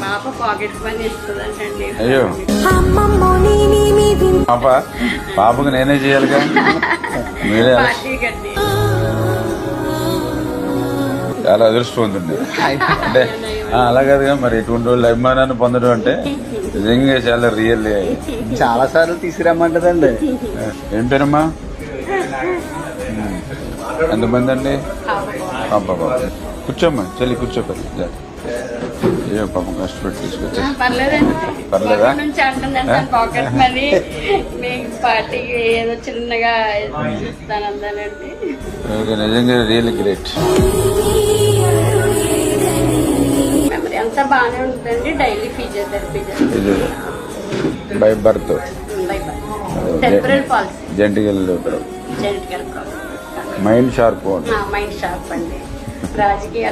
పాప pocket money ఇస్తుందంటండి. అయ్యో పాపకు నేనే చేయాలిగా, మీరే చాలా అదృష్టవంతుండే. అంటే అలా కాదుగా మరి ఇటువంటి వాళ్ళు అభిమానాన్ని పొందడం అంటే నిజంగా చాలా రియల్. చాలా సార్లు తీసుకురమ్మంటదండి. ఏం పేరమ్మా, ఎంతమంది అండి? బాబా కూర్చోమ్మా, చెల్లి కూర్చోపల్లి. అయ్యో పాపం కష్టపడి తీసుకొచ్చా. పర్లేదా? పాకెట్ మనీ మీకు పార్టీకి ఏదో చిన్నగా ఇస్తానందానండి. నిజంగా రియల్లీ గ్రేట్. అంతా బాగానే ఉంటుందండి. Daily physiotherapy by birth, temporal policy, జెంటికల్ mind sharp mind sharp అండి. రాజకీయాలు